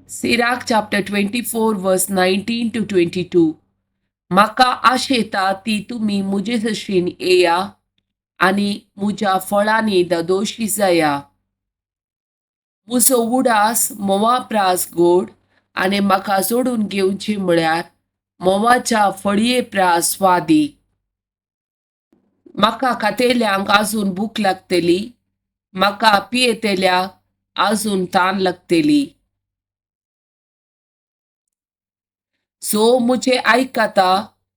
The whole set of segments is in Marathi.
Sirach chapter 24 verse 19 to 22. म्हाका आशेता ती तुमी मुजे जशीन येया आनी मुज्या फळांनी ददोशी जाया. म्हजो उडास मोवा प्रास गोड आनी म्हाका जोडून घेवचे म्हळ्यार मोवाच्या फळये प्रास स्वादीक. म्हाका खातेल्यांक आजून भूक लागतली, म्हाका पियेतेल्यांक आजून तान लागतली. जो मुझे आयकता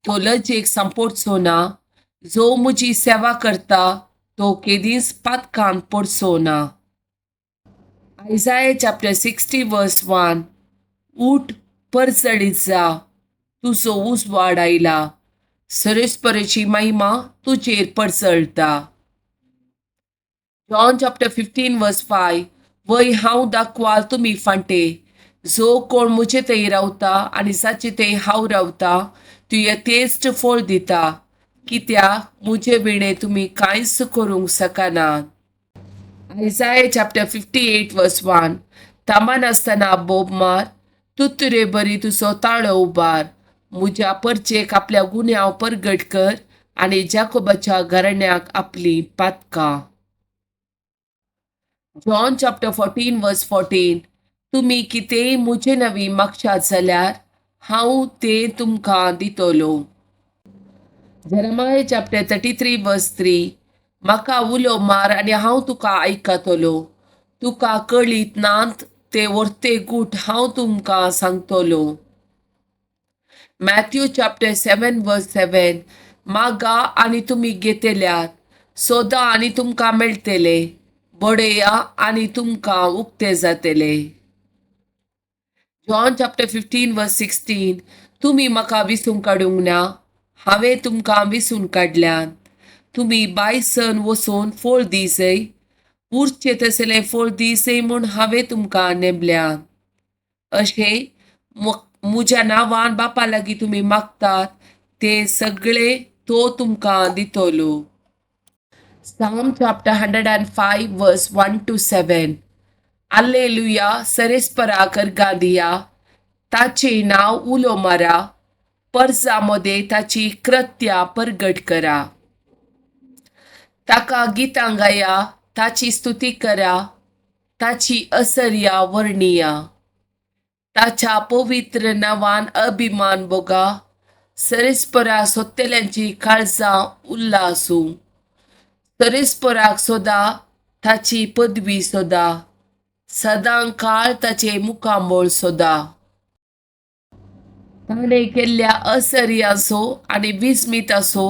तो लजेक सांपोडचो ना, जो मुजी सेवा करता तो केदींच पातकान पडचो ना. Isaiah chapter 60 verse 1. उठ परचडीत जा, तुजो उजवाड आयला, सरस्परेची महिमा तुजेर परचळटा. John chapter 15 verse 5. वय हांव दाखवाल तुमी फांटे, जो कोण मुजे थंय रावता आनी जाचे थंय हांव रावता तुये तेच फळ दिता, कित्याक मुजे विणे तुमी कांयच करूंक शकनात. Isaiah chapter 58 verse 1. तामान आसतना बोब मार, तुतुरे बरी तुजो ताळो उबार, मुज्या परचेक आपल्या गुन्यांव परगट कर आनी जाकोबाच्या घराण्याक आपली पातकां. John chapter 14 verse 14. तुमी कितेंय मुजे नवी मागशात जाल्यार हांव तें तुमकां दितलो. Jeremiah chapter 33 verse 3. म्हाका उलो मार आनी हांव तुका आयकतलो, तुका कळीत नात ते वर्ते गूठ हांव तुमकां सांगतलो. Matthew chapter 7 verse 7. मागा आनी तुमी घेतल्यात, सोदा आनी तुमकां मेळटले, बडया आनी तुमकां उक्ते जातले. John chapter 15 verse 16. तुमी म्हाका विसून काडूंक ना, हांवें तुमकां विसून काडल्यात. तुमी बायसन वचून फळ दिसय, उरचे तसले फळ दिसय म्हूण हांवें तुमकां नेमल्यात. अशें मुज्या नांवान बापा लागीं तुमी मागतात ते सगळे तो तुमकां दितलो. Psalm chapter 105 verse 1 to 7. Alleluia, सरेस्परा करगा दिया, ताचे नाव उलो मारा, पर्जामध्ये ताची कृत्या परगट करा. ताका गितां गाया, ताची स्तुती करा, ताची असर्या वर्णिया. ताच्या पवित्र नावान अभिमान बोगा, सरेस्परा सोत्तेल्यांची काळजां उल्हासू. सरेस्पराक सोदा ताची पदवी सोदा, सदां काळ ताचे मुखामोळ सोदा. ताणे केल्ल्या असर्याचो आनी विस्मिताचो,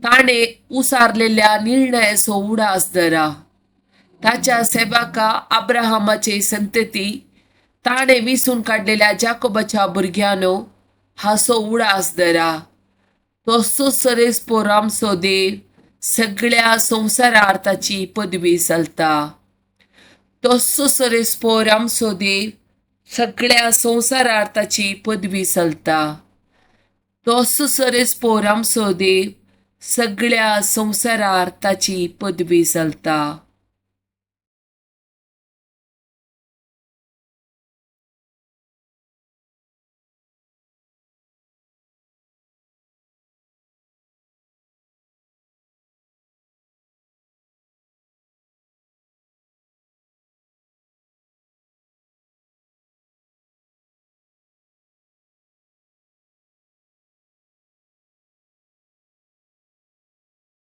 ताणे उसारलेल्या निर्णयाचो उडास धरा. ताच्या सेवका अब्राहमाचे संतती, ताणे विसून काडलेल्या जाकोबाच्या भुरग्यानो हाचो उडास धरा. तसो सरेस्पोर आमचो देव सगळ्या संवसारार ताची पदवी चलता. तसो सरेस्पोर आमचो देव सगळ्या संवसारार ताची पदवी चलता. तसो सरेस्पोर आमचो देव सगळ्या संवसारार ताची पदवी चलता.